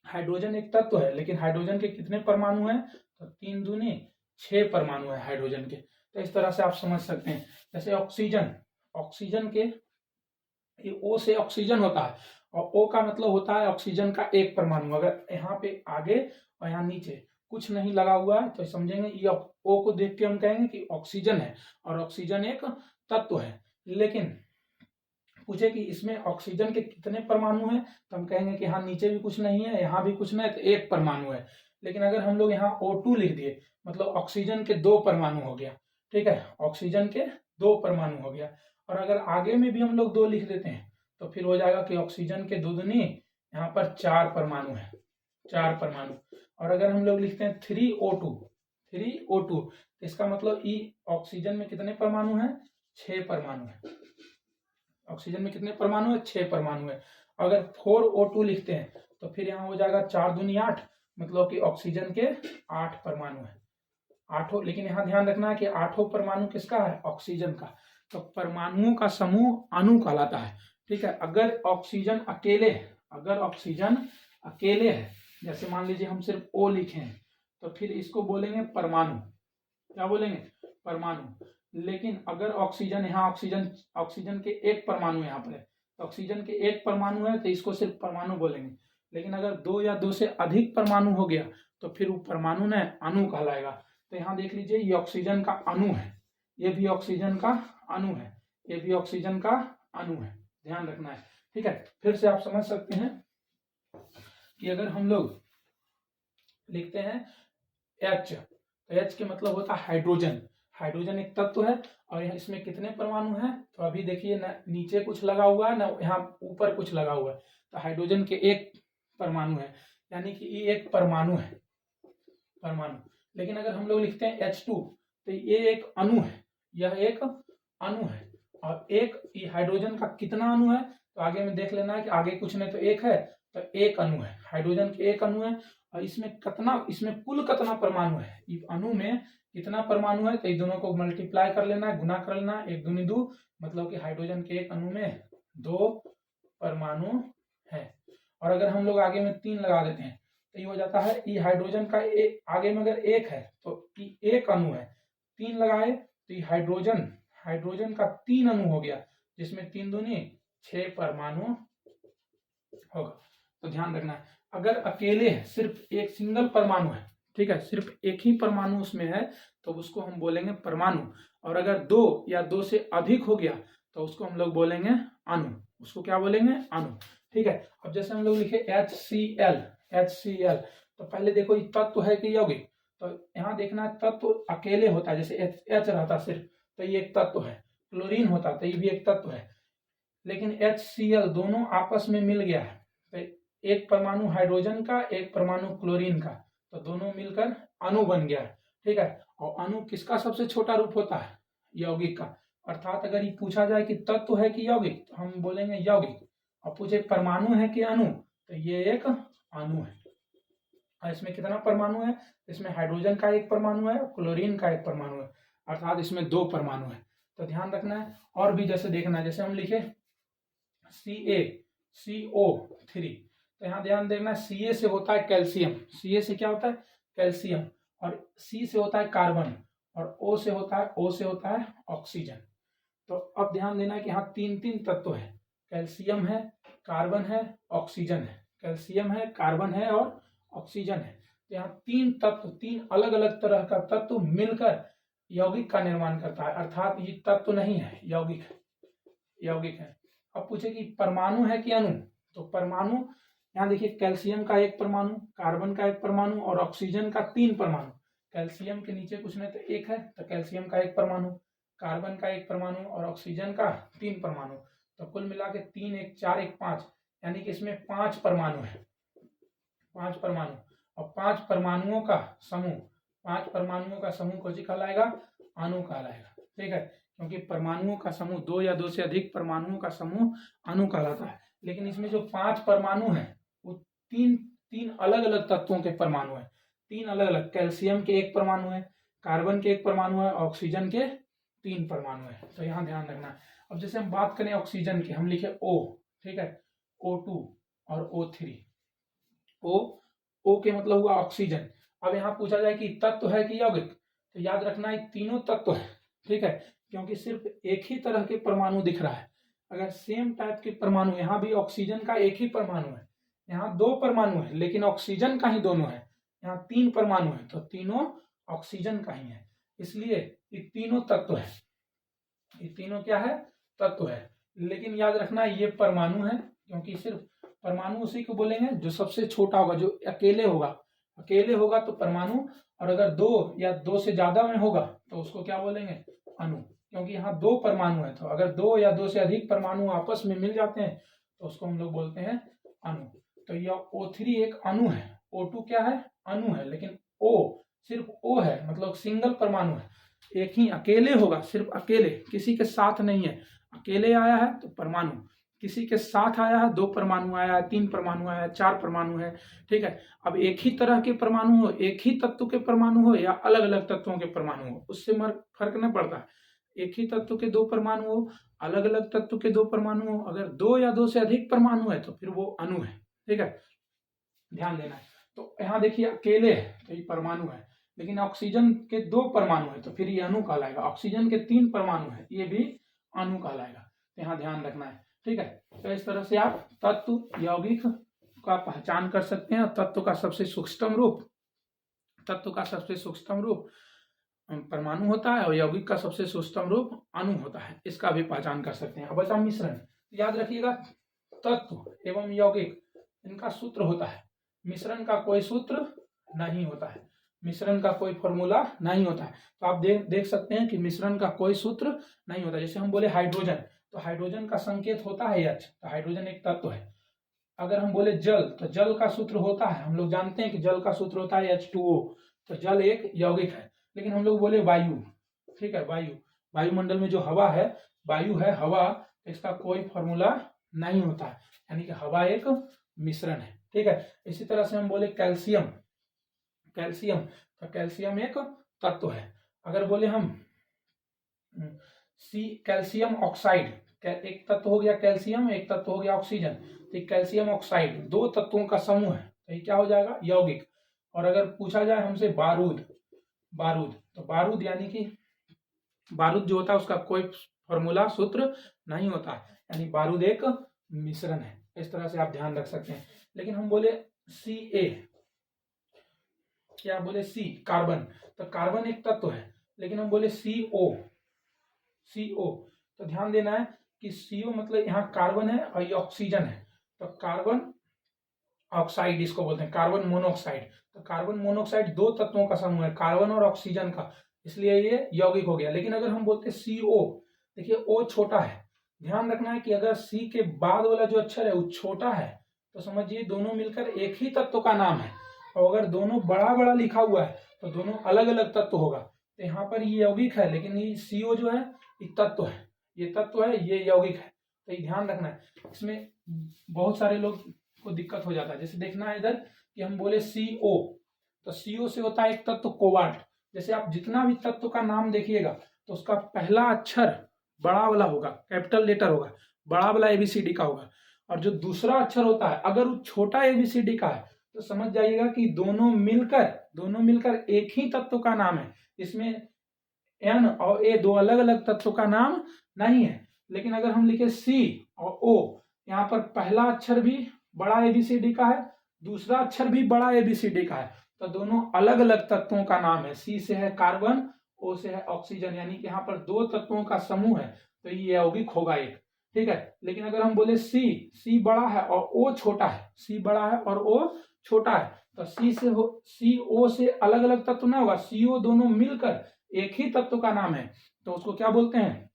S1: हाइड्रोजन एक तत्व है, लेकिन हाइड्रोजन के कितने परमाणु हैं, तो 3 दूनी 6 परमाणु है हाइड्रोजन के। तो इस तरह से आप समझ सकते हैं। जैसे ऑक्सीजन के O से ऑक्सीजन होता है और O का मतलब होता है ऑक्सीजन का 1 परमाणु। अगर यहाँ पे आगे और यहाँ नीचे कुछ नहीं लगा हुआ है तो समझेंगे ये O को देख के हम कहेंगे कि ऑक्सीजन है और ऑक्सीजन एक तत्व है। लेकिन पूछे कि इसमें ऑक्सीजन के कितने परमाणु हैं तो हम कहेंगे कि यहाँ नीचे भी कुछ नहीं है, यहाँ भी कुछ नहीं है, तो 1 परमाणु है। लेकिन अगर हम लोग यहाँ O2 लिख दिए मतलब ऑक्सीजन के 2 परमाणु हो गया। ठीक है, ऑक्सीजन के 2 परमाणु हो गया। और अगर आगे में भी हम लोग 2 लिख देते हैं तो फिर हो जाएगा कि ऑक्सीजन के 2 दूनी यहाँ पर 4 परमाणु है, 4 परमाणु। और अगर हम लोग लिखते हैं 3O2 इसका मतलब ऑक्सीजन में कितने परमाणु हैं, 6 परमाणु है। ऑक्सीजन में कितने परमाणु है, 6 परमाणु है। अगर 4O2 लिखते हैं तो फिर यहाँ हो जाएगा 4 दूनी 8 मतलब कि ऑक्सीजन के 8 परमाणु है, 8। लेकिन यहाँ ध्यान रखना है कि 8वां परमाणु किसका है, ऑक्सीजन का। तो परमाणुओं का समूह अणु कहलाता है। ठीक है। अगर ऑक्सीजन अकेले है, जैसे मान लीजिए हम सिर्फ O लिखे हैं तो फिर इसको बोलेंगे परमाणु। क्या बोलेंगे, परमाणु। लेकिन अगर ऑक्सीजन, यहाँ ऑक्सीजन के 1 परमाणु यहाँ पर है तो ऑक्सीजन के 1 परमाणु है तो इसको सिर्फ परमाणु बोलेंगे। लेकिन अगर 2 या 2 से अधिक परमाणु हो गया तो फिर वो परमाणु ने अणु कहलाएगा। तो यहाँ देख लीजिए ये ऑक्सीजन का अणु है, ये भी ऑक्सीजन का अणु है, ये भी ऑक्सीजन का अणु है, ध्यान रखना है। ठीक है। फिर से आप समझ सकते हैं कि अगर हम लोग लिखते हैं H, तो H के मतलब होता है हाइड्रोजन। हाइड्रोजन एक तत्व है और इसमें कितने परमाणु हैं, तो अभी देखिए ना नीचे कुछ लगा हुआ है ना यहाँ ऊपर कुछ लगा हुआ है, तो हाइड्रोजन के 1 परमाणु है, यानी कि ये एक परमाणु है, परमाणु। लेकिन अगर हम लोग लिखते हैं H2 तो ये एक अणु है, यह एक अणु है। और ये हाइड्रोजन का कितना अणु है, तो आगे में देख लेना है कि आगे कुछ नहीं तो 1 है, तो 1 अणु है, हाइड्रोजन के 1 अणु है। और इसमें कुल कितना परमाणु है, इस अणु में कितना परमाणु है, तो इन दोनों को मल्टीप्लाई कर लेना है, गुना कर लेना है, 1 दूनी 2 मतलब कि हाइड्रोजन के 1 अणु में 2 परमाणु है। और अगर हम लोग आगे में 3 लगा देते हैं तो ये हो जाता है, ये हाइड्रोजन का आगे में अगर 1 है तो 1 अणु है, 3 लगाए तो ये हाइड्रोजन का 3 अणु हो गया, जिसमें 3 दूनी 6 परमाणु होगा। तो ध्यान रखना है, अगर अकेले सिर्फ एक सिंगल परमाणु है, ठीक है, सिर्फ एक ही परमाणु उसमें है तो उसको हम बोलेंगे परमाणु। और अगर 2 या 2 से अधिक हो गया तो उसको हम लोग बोलेंगे अणु। उसको क्या बोलेंगे, अणु। ठीक है। अब जैसे हम लोग लिखे HCl, तो पहले देखो ये तत्व है कि यौगिक, तो यहाँ देखना तत्व अकेले होता है, जैसे H रहता सिर्फ तो ये एक तत्व है। क्लोरीन होता तो ये भी एक तत्व है। लेकिन HCl दोनों आपस में मिल गया है, तो एक परमाणु हाइड्रोजन का, एक परमाणु क्लोरीन का, तो दोनों मिलकर अणु बन गया है। ठीक है, और अणु किसका सबसे छोटा रूप होता है? यौगिक का। अर्थात अगर ये पूछा जाए कि तत्व है कि यौगिक, तो हम बोलेंगे यौगिक। और पूछे परमाणु है कि अणु, तो ये एक अणु है। और इसमें कितना परमाणु है? इसमें हाइड्रोजन का एक परमाणु है, क्लोरीन का एक परमाणु है, अर्थात इसमें 2 परमाणु है। तो ध्यान रखना है। और भी जैसे देखना है, जैसे हम लिखे CaCO3, तो यहाँ ध्यान देना, Ca से होता है कैल्शियम, Ca से क्या होता है? कैल्शियम। और C से होता है कार्बन, और O से होता है ऑक्सीजन। तो अब ध्यान देना है कि यहाँ 3 तत्व है, कैल्शियम है, कार्बन है, ऑक्सीजन है। कैल्शियम है, कार्बन है और ऑक्सीजन है। तो यहाँ 3 तत्व, 3 अलग अलग तरह का तत्व मिलकर यौगिक का निर्माण करता है, अर्थात ये तत्व नहीं है, यौगिक है। अब पूछे कि परमाणु है कि अणु, तो परमाणु यहाँ देखिए, कैल्शियम का एक परमाणु, कार्बन का एक परमाणु और ऑक्सीजन का 3 परमाणु। कैल्शियम के नीचे कुछ नहीं तो 1 है, तो कैल्शियम का एक परमाणु, कार्बन का एक परमाणु और ऑक्सीजन का 3 परमाणु। तो कुल मिला के 3 1 4 1 5, यानी कि इसमें 5 परमाणु है, 5 परमाणु। और 5 परमाणुओं का समूह कौन सी कहलाएगा? अणु कहलाएगा। ठीक है, क्योंकि परमाणुओं का समूह 2 या 2 से अधिक परमाणुओं का समूह अणु कहलाता है। लेकिन इसमें जो 5 परमाणु है वो तीन अलग अलग तत्वों के परमाणु है, 3 अलग अलग। कैल्शियम के 1 परमाणु है, कार्बन के 1 परमाणु है, ऑक्सीजन के 3 परमाणु है। तो यहाँ ध्यान रखना है। अब जैसे हम बात करें ऑक्सीजन की, हम लिखे O, ठीक है, O2 और O3। O के मतलब हुआ ऑक्सीजन। अब यहाँ पूछा जाए कि तत्व है कि यौगिक, तो याद रखना ये तीनों तत्व है। ठीक है, क्योंकि सिर्फ एक ही तरह के परमाणु दिख रहा है। अगर सेम टाइप के परमाणु, यहाँ भी ऑक्सीजन का एक ही परमाणु है, यहाँ 2 परमाणु है, लेकिन ऑक्सीजन का ही दोनों है। यहाँ 3 परमाणु है, तो तीनों ऑक्सीजन का ही है, इसलिए ये तीनों तत्व है। ये तीनों क्या है? तत्व है। लेकिन याद रखना ये परमाणु है, क्योंकि सिर्फ परमाणु उसी को बोलेंगे जो सबसे छोटा होगा, जो अकेले होगा तो परमाणु, और अगर 2 या 2 से ज्यादा में होगा तो उसको क्या बोलेंगे? अणु। क्योंकि यहाँ 2 परमाणु है, तो अगर 2 या 2 से अधिक परमाणु आपस में मिल जाते हैं तो उसको हम लोग बोलते हैं अणु। तो यह O3 एक अणु है, O2 क्या है? अणु है। लेकिन O सिर्फ O है, मतलब सिंगल परमाणु है, एक ही अकेले होगा, सिर्फ अकेले, किसी के साथ नहीं है। अकेले आया है तो परमाणु, किसी के साथ आया है 2 परमाणु आया है, 3 परमाणु आया है, 4 परमाणु है। ठीक है, अब एक ही तरह के परमाणु हो, एक ही तत्व के परमाणु हो या अलग अलग तत्वों के परमाणु हो, उससे फर्क नहीं पड़ता। एक ही तत्व के 2 परमाणु हो, अलग अलग तत्व के 2 परमाणु हो, अगर 2 या 2 से अधिक परमाणु है तो फिर वो अणु है। ठीक है, ध्यान देना है। तो यहाँ देखिए अकेले है तो ये परमाणु है, लेकिन ऑक्सीजन के 2 परमाणु है तो फिर ये अणु कहलाएगा। ऑक्सीजन के 3 परमाणु है, ये भी अणु कहलाएगा। तो यहाँ ध्यान रखना है। ठीक है, तो इस तरह से आप तत्व, यौगिक का पहचान कर सकते हैं। तत्व का सबसे सूक्ष्म रूप परमाणु होता है और यौगिक का सबसे सूक्ष्म रूप अणु होता है, इसका भी पहचान कर सकते हैं। अब बचा मिश्रण। याद रखिएगा, तत्व एवं यौगिक इनका सूत्र होता है, मिश्रण का कोई सूत्र नहीं होता है, मिश्रण का कोई फॉर्मूला नहीं होता है। तो आप देख सकते हैं कि मिश्रण का कोई सूत्र नहीं होता। जैसे हम बोले हाइड्रोजन, तो हाइड्रोजन का संकेत होता है H, तो हाइड्रोजन एक तत्व है। अगर हम बोले जल, तो जल का सूत्र होता है, हम लोग जानते हैं कि जल का सूत्र होता है H2O, तो जल एक यौगिक है। लेकिन हम लोग बोले वायु, ठीक है, वायुमंडल में जो हवा है, वायु है, हवा, इसका कोई फॉर्मूला नहीं होता है, यानी कि हवा एक मिश्रण है। ठीक है, इसी तरह से हम बोले कैल्शियम, तो कैल्शियम एक तत्व है। अगर बोले हम कैल्शियम ऑक्साइड, एक तत्व हो गया कैल्शियम, एक तत्व हो गया ऑक्सीजन, तो कैल्शियम ऑक्साइड 2 तत्वों का समूह है, तो ये क्या हो जाएगा? यौगिक। और अगर पूछा जाए हमसे बारूद, तो बारूद यानी कि बारूद जो होता है उसका कोई फॉर्मूला, सूत्र नहीं होता, यानी बारूद एक मिश्रण है। इस तरह से आप ध्यान रख सकते हैं। लेकिन हम बोले Ca, क्या बोले? C, कार्बन, तो कार्बन एक तत्व है। लेकिन हम बोले CO, तो ध्यान देना है कि CO मतलब यहाँ कार्बन है और ये ऑक्सीजन है, तो कार्बन ऑक्साइड इसको बोलते हैं, कार्बन मोनोऑक्साइड। तो कार्बन मोनोऑक्साइड 2 तत्वों का समूह है, कार्बन और ऑक्सीजन का, इसलिए ये यौगिक हो गया। लेकिन अगर हम बोलते CO, देखिए O छोटा है, ध्यान रखना है कि अगर सी के बाद वाला जो अक्षर है वो छोटा है तो समझिए दोनों मिलकर एक ही तत्व का नाम है, और अगर दोनों बड़ा बड़ा लिखा हुआ है तो दोनों अलग अलग तत्व होगा। तो यहाँ पर ये यौगिक है, लेकिन ये CO जो है ये तत्व है, ये तत्व है, ये यौगिक है। तो ये ध्यान रखना है। इसमें बहुत सारे लोग को दिक्कत हो जाता है। जैसे देखना है इधर कि हम बोले CO, तो CO से होता है एक तत्व कोबाल्ट। जैसे आप जितना भी तत्व का नाम देखिएगा तो उसका पहला अक्षर बड़ा वाला होगा, कैपिटल लेटर होगा, बड़ा वाला ABCD का होगा, और जो दूसरा अक्षर होता है अगर वो छोटा ABCD का है तो समझ जाइएगा कि दोनों मिलकर एक ही तत्व का नाम है। इसमें N और A दो अलग अलग तत्वों का नाम नहीं है। लेकिन अगर हम लिखे C और O, यहाँ पर पहला अक्षर भी बड़ा ABCD का है, दूसरा अक्षर भी बड़ा ABCD का है, तो दोनों अलग अलग तत्वों का नाम है। C से है कार्बन, O से है ऑक्सीजन, यानी कि यहाँ पर दो तत्वों का समूह है, तो ये यौगिक होगा एक। ठीक है। लेकिन अगर हम बोले C बड़ा है और O छोटा है, C बड़ा है और O छोटा है, तो CO से अलग अलग तत्व ना होगा, CO दोनों मिलकर एक ही तत्व का नाम है, तो उसको क्या बोलते हैं?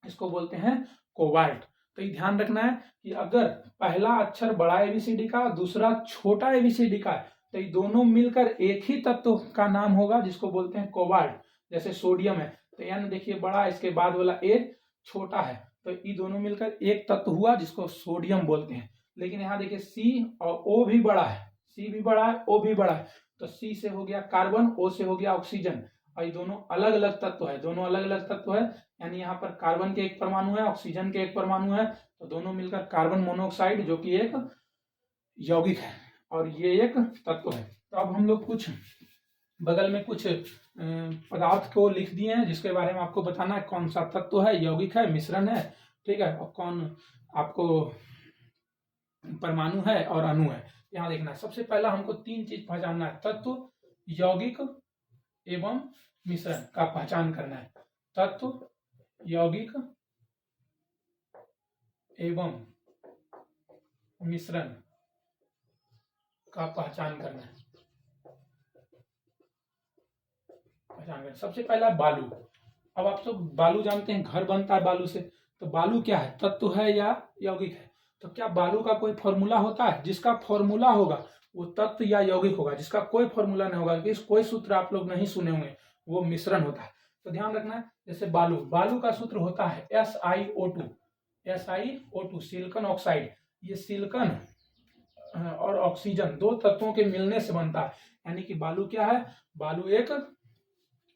S1: इसको बोलते हैं कोबाल्ट। तो ये ध्यान रखना है कि अगर पहला अक्षर बड़ा ABCD का, दूसरा छोटा ABCD का है, तो ये दोनों मिलकर एक ही तत्व का नाम होगा जिसको बोलते हैं कोबाल्ट। जैसे सोडियम है तो N देखिए बड़ा, इसके बाद वाला A छोटा है, तो ये दोनों मिलकर एक तत्व हुआ जिसको सोडियम बोलते हैं। लेकिन यहाँ देखिए C और O भी बड़ा है, C भी बड़ा है, O भी बड़ा है, तो C से हो गया कार्बन, O से हो गया ऑक्सीजन, और ये दोनों अलग अलग तत्व है, दोनों अलग अलग तत्व है। यानी यहाँ पर कार्बन के एक परमाणु है, ऑक्सीजन के एक परमाणु है, तो दोनों मिलकर कार्बन मोनोऑक्साइड, जो कि एक यौगिक है, और ये एक तत्व है। तो अब हम लोग कुछ बगल में कुछ पदार्थ को लिख दिए हैं जिसके बारे में आपको बताना है कौन सा तत्व है, यौगिक है, मिश्रण है, ठीक है, और कौन आपको परमाणु है और अणु है। यहाँ देखना है, सबसे पहला हमको तीन चीज पहचानना है, तत्व, यौगिक एवं मिश्रण का पहचान करना है। तत्व, यौगिक एवं मिश्रण का पहचान करना है। सबसे पहला बालू। अब आप सब बालू जानते हैं, घर बनता है बालू से, तो बालू क्या है, तत्व है या यौगिक है? तो क्या बालू का कोई फॉर्मूला होता है? जिसका फॉर्मूला होगा वो तत्व या यौगिक होगा, जिसका कोई फॉर्मूला नहीं होगा, कोई सूत्र आप लोग नहीं सुने होंगे, वो मिश्रण होता है। तो ध्यान रखना है, जैसे बालू का सूत्र होता है SiO2 सिलिकॉन ऑक्साइड। ये सिलिकॉन और ऑक्सीजन दो तत्वों के मिलने से बनता है, यानी कि बालू क्या है, बालू एक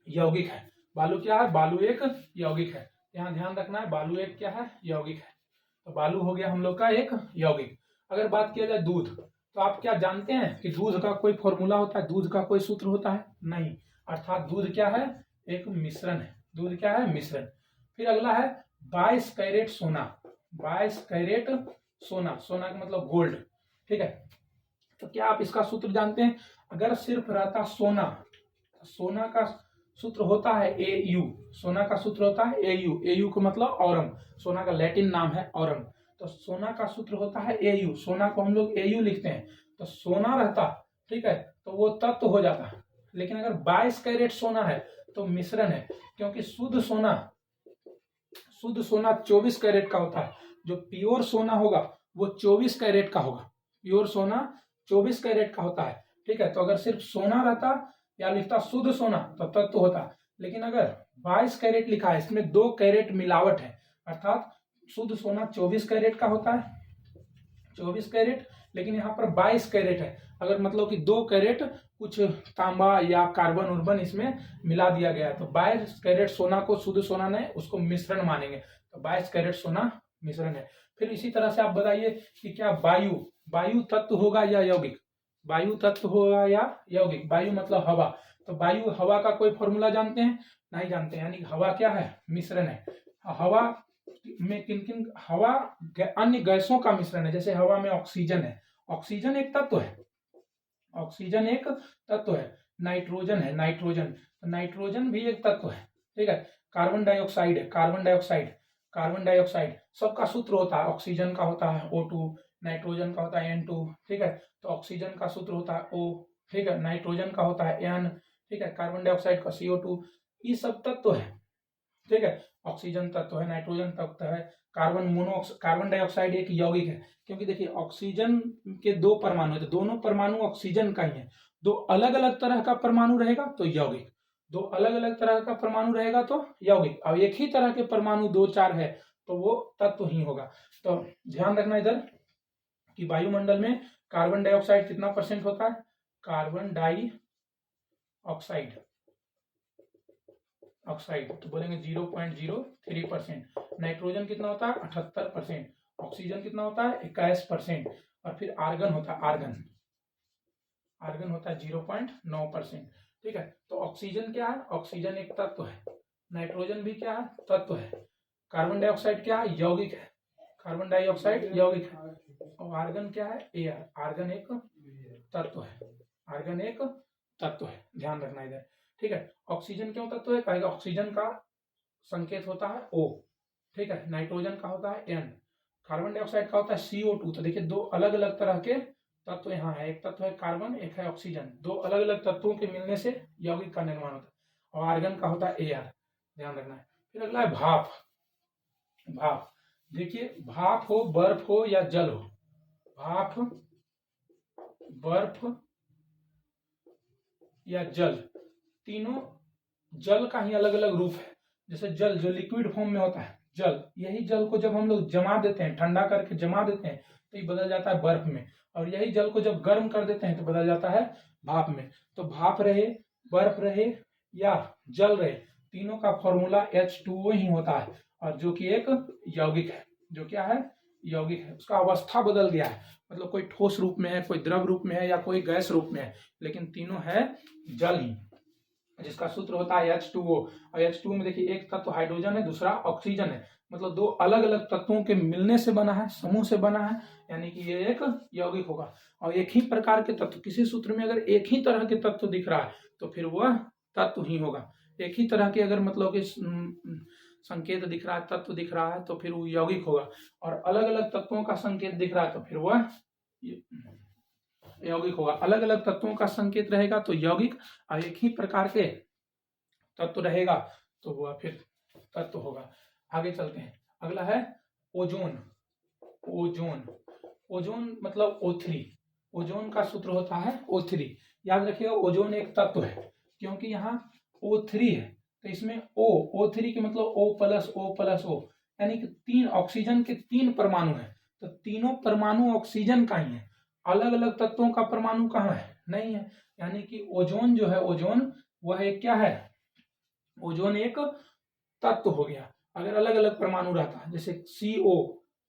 S1: यौगिक है। बालू क्या है, बालू एक यौगिक है। यहाँ ध्यान रखना है, बालू एक क्या है, यौगिक है। तो बालू हो गया हम लोग का एक यौगिक। अगर बात किया जाए दूध, तो आप क्या जानते हैं कि दूध का कोई फॉर्मूला होता है, दूध का कोई सूत्र होता है? नहीं। अर्थात दूध क्या है, एक मिश्रण है। दूध क्या है, मिश्रण। फिर अगला है 22 कैरेट सोना। 22 कैरेट सोना, सोना का मतलब गोल्ड, ठीक है। तो क्या आप इसका सूत्र जानते हैं? अगर सिर्फ रहता सोना, सोना का सूत्र होता है AU, सोना का सूत्र होता है AU का मतलब औरम, सोना का लैटिन नाम है औरम। तो सोना का सूत्र होता है AU, सोना को हम लोग AU लिखते हैं। तो सोना रहता, ठीक है, तो वो तत्व हो जाता। लेकिन अगर 22 कैरेट सोना है तो मिश्रण है, क्योंकि शुद्ध सोना 24 कैरेट का होता है। जो प्योर सोना होगा वो 24 कैरेट का होगा, प्योर सोना 24 कैरेट का होता है, ठीक है। तो अगर सिर्फ सोना रहता या लिखता शुद्ध सोना तो तत्व होता। लेकिन अगर 22 कैरेट लिखा है, इसमें 2 कैरेट मिलावट है, अर्थात शुद्ध सोना 24 कैरेट का होता है, 24 कैरेट, लेकिन यहाँ पर 22 कैरेट है। अगर मतलब कि 2 कैरेट कुछ तांबा या कार्बन उर्बन इसमें मिला दिया गया है, तो 22 कैरेट सोना को शुद्ध सोना नहीं, उसको मिश्रण मानेंगे। तो 22 कैरेट सोना मिश्रण है। फिर इसी तरह से आप बताइए कि क्या वायु तत्व होगा या यौगिक? वायु तत्व होगा या यौगिक? वायु मतलब हवा, तो वायु, हवा का कोई फॉर्मूला जानते हैं? नहीं जानते, यानी हवा क्या है, मिश्रण है। हवा में किन हवा अन्य गैसों का मिश्रण है। जैसे हवा में ऑक्सीजन है, ऑक्सीजन एक तत्व है, ऑक्सीजन एक तत्व है। नाइट्रोजन है, नाइट्रोजन भी एक तत्व है, ठीक है। कार्बन डाइऑक्साइड है, कार्बन डाइऑक्साइड सबका सूत्र होता है, ऑक्सीजन का होता है O2, नाइट्रोजन का होता है N2, ठीक है। तो ऑक्सीजन का सूत्र होता है O, ठीक है, नाइट्रोजन का होता है N, ठीक है, कार्बन डाइऑक्साइड का CO2। ये सब तत्व है, ठीक है। ऑक्सीजन तत्व है, नाइट्रोजन तत्व है, कार्बन डाइऑक्साइड एक यौगिक है, क्योंकि देखिए ऑक्सीजन के दो परमाणु है तो दोनों परमाणु ऑक्सीजन का ही है। दो अलग अलग तरह का परमाणु रहेगा तो यौगिक, दो अलग अलग तरह का परमाणु रहेगा तो यौगिक, और एक ही तरह के परमाणु दो चार है तो वो तत्व ही होगा। तो ध्यान रखना इधर कि वायुमंडल में कार्बन डाइऑक्साइड कितना परसेंट होता है, कार्बन डाइऑक्साइड तो बोलेंगे 0.03%। नाइट्रोजन कितना होता है 78%, ऑक्सीजन कितना होता है 21%, और फिर आर्गन होता है आर्गन होता है 0.9%। ठीक है, तो ऑक्सीजन क्या है, ऑक्सीजन एक तत्व है, नाइट्रोजन भी क्या है तत्व है, कार्बन डाइऑक्साइड क्या है यौगिक है, कार्बन डाइऑक्साइड यौगिक है, और आर्गन क्या है एयर, आर्गन एक तत्व है, आर्गन एक तत्व है, ध्यान रखना इधर। ठीक है, ऑक्सीजन क्यों तत्व है, कहेगा ऑक्सीजन का संकेत होता है O, ठीक है, नाइट्रोजन का होता है N, कार्बन डाइऑक्साइड का होता है CO2। तो देखिए दो अलग अलग तरह के तत्व यहाँ है, एक तत्व है कार्बन, एक है ऑक्सीजन, दो अलग अलग तत्वों के मिलने से यौगिक का निर्माण होता है, और आर्गन का होता है एयर, ध्यान रखना है। फिर अगला है भाप। भाप देखिए, भाप हो, बर्फ हो या जल हो, भाप, बर्फ या जल, तीनों जल का ही अलग अलग रूप है। जैसे जल जो लिक्विड फॉर्म में होता है जल, यही जल को जब हम लोग जमा देते हैं, ठंडा करके जमा देते हैं तो ये बदल जाता है बर्फ में, और यही जल को जब गर्म कर देते हैं तो बदल जाता है भाप में। तो भाप रहे, बर्फ रहे या जल रहे, तीनों का फॉर्मूला H2O ही होता है, और जो कि एक यौगिक है, जो क्या है यौगिक है। उसका अवस्था बदल गया है, मतलब कोई ठोस रूप में है, कोई द्रव रूप में है, या कोई गैस रूप में है, लेकिन तीनों है जल ही, जिसका सूत्र होता है H2O। और H2O में देखिए एक तत्व हाइड्रोजन है, दूसरा ऑक्सीजन है, मतलब दो अलग अलग तत्वों के मिलने से बना है, समूह से बना है, यानी कि ये एक यौगिक होगा। और एक ही प्रकार के तत्व, किसी सूत्र में अगर एक ही तरह के तत्व दिख रहा है तो फिर वह तत्व ही होगा। एक ही तरह के अगर मतलब कि संकेत दिख रहा है, तत्व दिख रहा है, तो फिर वो यौगिक होगा, और अलग अलग तत्वों का संकेत दिख रहा है तो फिर वह यौगिक होगा। अलग अलग तत्वों का संकेत रहेगा तो यौगिक, और एक ही प्रकार के तत्व रहेगा तो वह फिर तत्व होगा। आगे चलते हैं, अगला है ओजोन। ओजोन, ओजोन मतलब O3, ओजोन का सूत्र होता है O3। याद रखिएगा ओजोन एक तत्व है, क्योंकि यहाँ O3 है तो इसमें O3 के मतलब O+O+O, यानी कि तीन ऑक्सीजन के तीन परमाणु है, तो तीनों परमाणु ऑक्सीजन का ही है, अलग अलग तत्वों का परमाणु कहाँ है नहीं है, यानी कि ओजोन जो है, ओजोन वह एक क्या है, ओजोन एक तत्व हो गया। अगर अलग अलग परमाणु रहता, जैसे CO,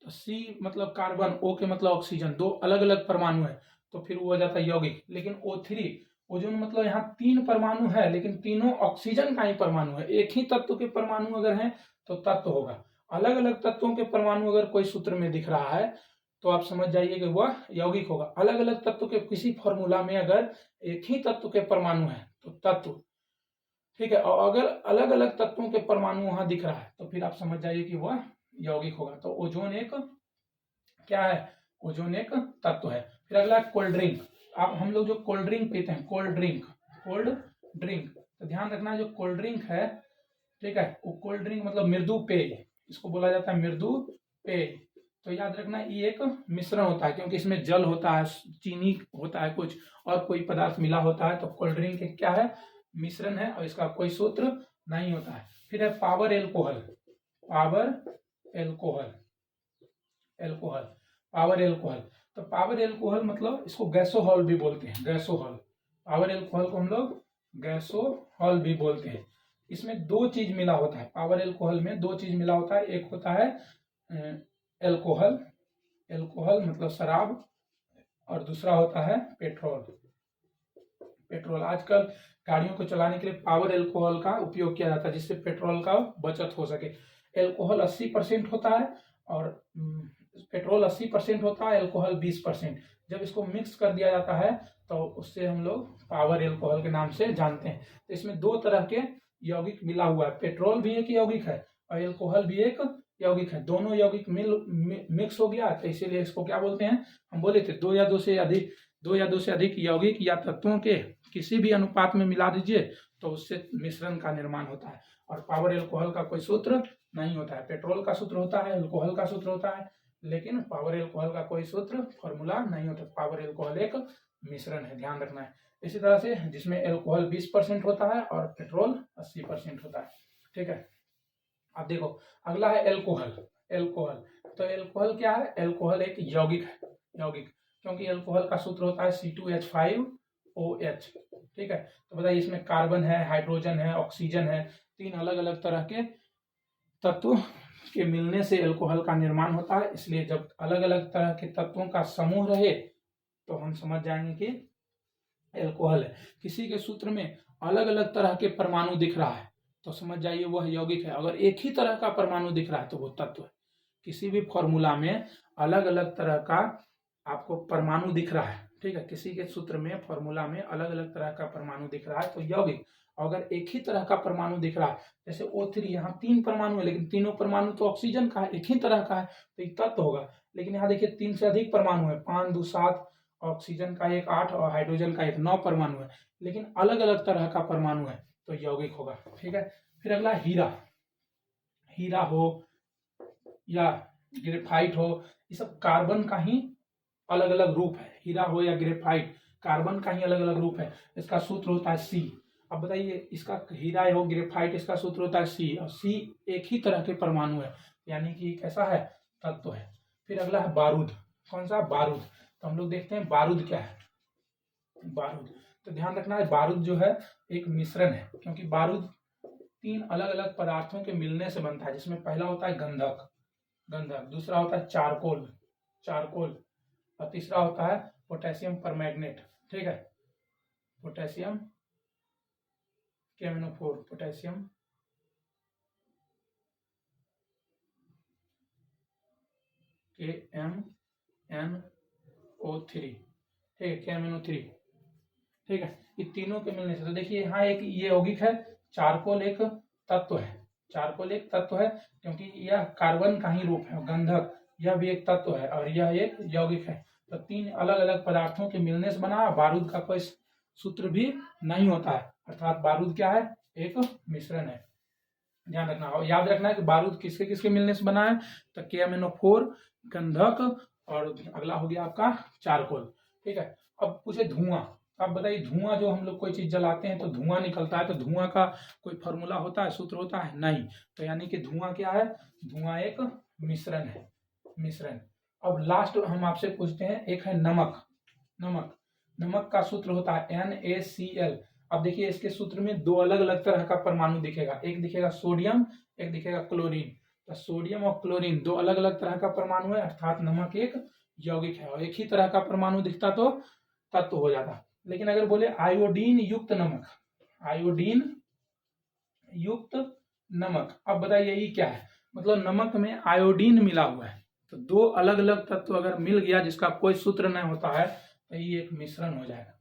S1: तो C मतलब कार्बन, O के मतलब ऑक्सीजन, दो अलग अलग परमाणु है तो फिर वो हो जाता है यौगिक। लेकिन O3 ओजोन मतलब यहाँ तीन परमाणु है, लेकिन तीनों ऑक्सीजन का ही परमाणु है, एक ही तत्व के परमाणु अगर हैं तो तत्व होगा। अलग अलग तत्वों के परमाणु अगर कोई सूत्र में दिख रहा है तो आप समझ जाइए कि वह यौगिक होगा। अलग अलग तत्व के किसी फॉर्मूला में अगर एक ही तत्व के परमाणु है तो तत्व, ठीक है, और अगर अलग अलग तत्वों के परमाणु वहां दिख रहा है तो फिर आप समझ जाइए कि वह यौगिक होगा। तो ओजोन एक क्या है, ओजोन एक तत्व है। फिर अगला कोल्ड ड्रिंक। आप हम लोग जो कोल्ड ड्रिंक पीते हैं, कोल्ड ड्रिंक, तो ध्यान रखना जो कोल्ड ड्रिंक है, ठीक है, वो कोल्ड ड्रिंक मतलब मृदु पेय, इसको बोला जाता है मृदु पेय। तो याद रखना ये एक मिश्रण होता है, क्योंकि इसमें जल होता है, चीनी होता है कुछ, और कोई पदार्थ मिला होता है, तो कोल्ड ड्रिंक एक क्या है मिश्रण है, और इसका कोई सूत्र नहीं होता है। फिर है power alcohol. Power alcohol, alcohol, power alcohol, तो पावर एल्कोहल मतलब इसको गैसोहॉल भी बोलते हैं, गैसोहॉल। पावर एल्कोहल को हम लोग गैसोहॉल भी बोलते हैं। इसमें दो चीज मिला होता है, पावर एल्कोहल में दो चीज मिला होता है, एक होता है एल्कोहल, एल्कोहल मतलब शराब, और दूसरा होता है पेट्रोल। पेट्रोल, आजकल गाड़ियों को चलाने के लिए पावर एल्कोहल का उपयोग किया जाता है, जिससे पेट्रोल का बचत हो सके। एल्कोहल 80% होता है और पेट्रोल 80% होता है, एल्कोहल 20%। जब इसको मिक्स कर दिया जाता है तो उससे हम लोग पावर एल्कोहल के नाम से जानते हैं। तो इसमें दो तरह के यौगिक मिला हुआ है, पेट्रोल भी एक यौगिक है और एल्कोहल भी एक यौगिक है, दोनों यौगिक मिक्स हो गया, तो इसीलिए इसको क्या बोलते हैं, हम बोले थे दो या दो से अधिक यौगिक या तत्वों के किसी भी अनुपात में मिला दीजिए तो उससे मिश्रण का निर्माण होता है। और पावर एल्कोहल का कोई सूत्र नहीं होता है। पेट्रोल का सूत्र होता है, एल्कोहल का सूत्र होता है, लेकिन पावर एल्कोहल का कोई सूत्र फॉर्मूला नहीं होता। पावर एल्कोहल एक मिश्रण है, ध्यान रखना है। इसी तरह से जिसमें एल्कोहल 20% होता है और पेट्रोल 80% होता है। ठीक है, अब देखो अगला है एल्कोहल। एल्कोहल तो एल्कोहल क्या है? एल्कोहल एक यौगिक है, यौगिक, क्योंकि एल्कोहल का सूत्र होता है C2H5OH। ठीक है, तो बताइए इसमें कार्बन है, हाइड्रोजन है, ऑक्सीजन है, तीन अलग अलग तरह के तत्व के मिलने से एल्कोहल का निर्माण होता है। इसलिए जब अलग अलग तरह के तत्वों का समूह रहे तो हम समझ जाएंगे कि एल्कोहल है। किसी के सूत्र में अलग अलग तरह के परमाणु दिख रहा है तो समझ जाइए वह यौगिक है। अगर एक ही तरह का परमाणु दिख रहा है तो वो तत्व है। किसी भी फॉर्मूला में अलग अलग तरह का आपको परमाणु दिख रहा है, ठीक है, किसी के सूत्र में फॉर्मूला में अलग अलग तरह का परमाणु दिख रहा है तो यौगिक। अगर एक ही तरह का परमाणु दिख रहा है, जैसे O3 यहाँ 3 परमाणु है लेकिन तीनों परमाणु तो ऑक्सीजन का है, एक ही तरह का है तो एक तत्व होगा। लेकिन यहाँ देखिए 3 से अधिक परमाणु है, 5 2 7, ऑक्सीजन का एक 8 और हाइड्रोजन का एक 9 परमाणु है, लेकिन अलग अलग तरह का परमाणु है तो यौगिक होगा। ठीक है, फिर अगला हीरा। हीरा हो या ग्रेफाइट हो, ये सब कार्बन का ही अलग अलग रूप है। हीरा हो या ग्रेफाइट कार्बन का ही अलग अलग रूप है। इसका सूत्र होता है C। अब बताइए इसका हीरा हो ग्रेफाइट, इसका सूत्र होता है C और C एक ही तरह के परमाणु है, यानी कि कैसा है? तत्व है। फिर अगला है बारूद। कौन सा? बारूद। तो हम लोग देखते हैं बारूद क्या है। बारूद तो ध्यान रखना है, बारूद जो है एक मिश्रण है, क्योंकि बारूद 3 अलग अलग पदार्थों के मिलने से बनता है, जिसमें पहला होता है गंधक, गंधक, दूसरा होता है चारकोल, चारकोल, और तीसरा होता है पोटेशियम परमैंगनेट। ठीक है, पोटेशियम KMnO4, पोटेशियम KMnO3। ठीक है, KMnO3। ठीक है, ये तीनों के मिलने से, तो देखिए यहाँ एक ये यौगिक है, चारकोल एक तत्व है, चारकोल एक तत्व है क्योंकि यह कार्बन का ही रूप है। गंधक यह भी एक तत्व है और यह एक यौगिक है। तो 3 अलग अलग पदार्थों के मिलने से बना। बारूद का कोई सूत्र भी नहीं होता है, अर्थात बारूद क्या है? एक मिश्रण है। ध्यान रखना और याद रखना है कि बारूद किसके किसके मिलने से बना है, तो KMnO4, गंधक और अगला हो गया आपका चारकोल। ठीक है, अब पूछे धुआं। अब बताइए धुआं, जो हम लोग कोई चीज जलाते हैं तो धुआं निकलता है, तो धुआं का कोई फॉर्मूला होता है, सूत्र होता है? नहीं। तो यानी कि धुआं क्या है? धुआं एक मिश्रण है, मिश्रण। अब लास्ट हम आपसे पूछते हैं, एक है नमक। नमक, नमक का सूत्र होता है NaCl। अब देखिए इसके सूत्र में 2 अलग अलग तरह का परमाणु दिखेगा, एक दिखेगा सोडियम, एक दिखेगा क्लोरीन। तो सोडियम और क्लोरीन 2 अलग अलग तरह का परमाणु है, अर्थात नमक एक यौगिक है। और एक ही तरह का परमाणु दिखता तो तत्व हो जाता। लेकिन अगर बोले आयोडीन युक्त नमक, आयोडीन युक्त नमक, अब बताइए ये क्या है? मतलब नमक में आयोडीन मिला हुआ है, तो 2 अलग अलग तत्व अगर मिल गया जिसका कोई सूत्र नहीं होता है तो ये एक मिश्रण हो जाएगा।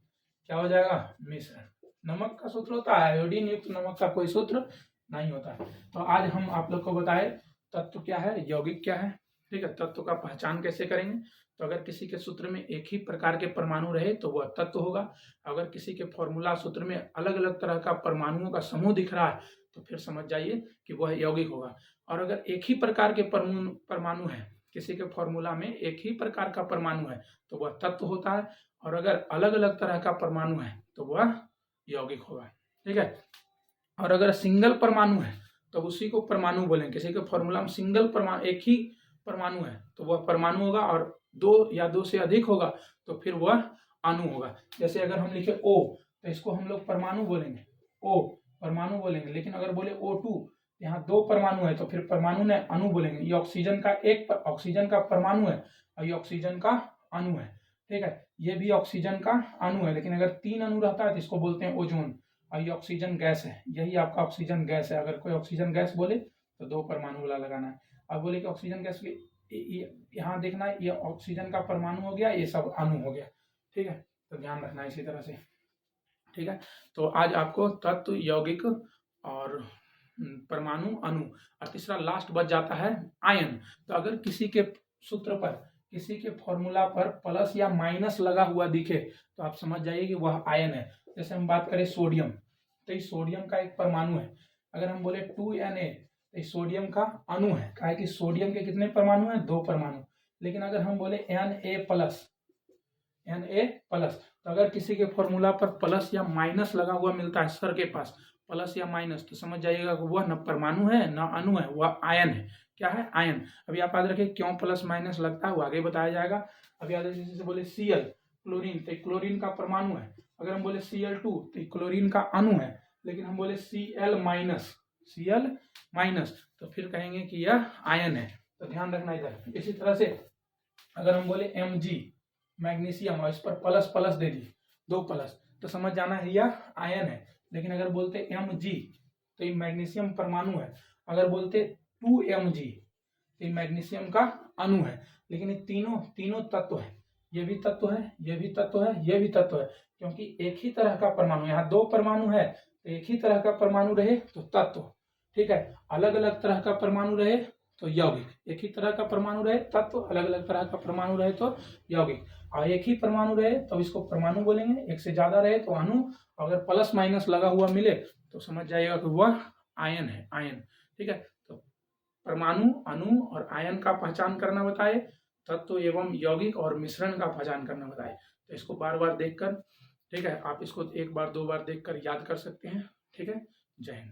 S1: क्या हो जाएगा? मिश्रण। नमक का सूत्र होता है आयोडीन युक्त नमक का कोई सूत्र नहीं होता है। तो आज हम आप लोग को बताए तत्व क्या है, यौगिक क्या है। ठीक है, तत्व का पहचान कैसे करेंगे? तो अगर किसी के सूत्र में एक ही प्रकार के परमाणु रहे तो वह तत्व होगा। अगर किसी के फॉर्मूला सूत्र में अलग अलग तरह का परमाणुओं का समूह दिख रहा है तो फिर समझ जाइए कि वह यौगिक होगा। और अगर एक ही प्रकार के परमाणु है, किसी के फॉर्मूला में एक ही प्रकार का परमाणु है तो वह तत्व होता है। और अगर अलग अलग तरह का परमाणु है तो वह यौगिक होगा। ठीक है, और अगर सिंगल परमाणु है तो उसी को परमाणु बोलेंगे। किसी के फॉर्मूला में सिंगल परमाणु, एक ही परमाणु है तो वह परमाणु होगा, और 2 या 2 से अधिक होगा तो फिर वह अणु होगा। जैसे अगर हम लिखे O तो इसको हम लोग परमाणु बोलेंगे, O परमाणु बोलेंगे। लेकिन अगर बोले O2, यहाँ 2 परमाणु है तो फिर परमाणु ने अणु बोलेंगे। ये ऑक्सीजन का ऑक्सीजन का परमाणु है और ये ऑक्सीजन का अणु है। ठीक है, ये भी ऑक्सीजन का अणु है, लेकिन अगर 3 अणु रहता है तो इसको बोलते हैं ओजोन। और ये ऑक्सीजन गैस है, यही आपका ऑक्सीजन गैस है। अगर कोई ऑक्सीजन गैस बोले तो 2 परमाणु वाला लगाना है। अब बोले कि ऑक्सीजन गैस के यहाँ देखना है, ये ऑक्सीजन का परमाणु हो गया, ये सब अणु हो गया। ठीक है, तो ध्यान रखना है इसी तरह से। ठीक है, तो आज आपको तत्व, यौगिक और परमाणु, अणु, और तीसरा लास्ट बच जाता है आयन। तो अगर किसी के सूत्र पर, किसी के फॉर्मूला पर प्लस या माइनस लगा हुआ दिखे तो आप समझ जाइए कि वह आयन है। जैसे हम बात करें सोडियम, तो ये सोडियम का एक परमाणु है, अगर हम बोले 2Na तो सोडियम का अणु है, कहा है कि सोडियम के कितने परमाणु हैं, 2 परमाणु। लेकिन अगर हम बोले Na+, तो अगर किसी के फॉर्मूला पर प्लस या माइनस लगा हुआ मिलता है सर के पास, प्लस या माइनस, तो समझ जाइएगा कि वह न परमाणु है न अणु है, वह आयन है। क्या है, आयन। अभी आप याद रखिए क्यों प्लस माइनस लगता है वो आगे बताया जाएगा। अभी याद रखिए जैसे बोले Cl क्लोरीन, तो क्लोरीन का परमाणु है। अगर हम बोले Cl2 तो क्लोरीन का अणु है। लेकिन हम बोले Cl- तो फिर कहेंगे कि यह आयन है। तो ध्यान रखना इधर। इसी तरह से अगर हम बोले Mg मैग्नीशियम और इस पर प्लस प्लस दे दी, 2 प्लस, तो समझ जाना है यह आयन है। लेकिन अगर बोलते Mg तो ये मैग्नीशियम परमाणु है। अगर बोलते 2Mg तो ये मैग्नीशियम का अणु है। लेकिन ये तीनों तत्व है, ये भी तत्व है, ये भी तत्व है, ये भी तत्व है, क्योंकि एक ही तरह का परमाणु, यहाँ 2 परमाणु है तो एक ही तरह का परमाणु रहे तो तत्व, ठीक है। अलग अलग तरह का परमाणु रहे तो यौगिक, एक ही तरह का परमाणु रहे तत्व, अलग अलग तरह का परमाणु रहे तो यौगिक। और एक ही परमाणु रहे तो इसको परमाणु बोलेंगे, एक से ज्यादा रहे तो अणु, अगर प्लस माइनस लगा हुआ मिले तो समझ जाइएगा कि वह आयन है, आयन, ठीक है। तो परमाणु, अणु और आयन का पहचान करना बताए, तत्व एवं यौगिक और मिश्रण का पहचान करना बताए। तो इसको बार बार देखकर, ठीक है, आप इसको 1 बार 2 बार देखकर याद कर सकते हैं, ठीक है। जय हिंद।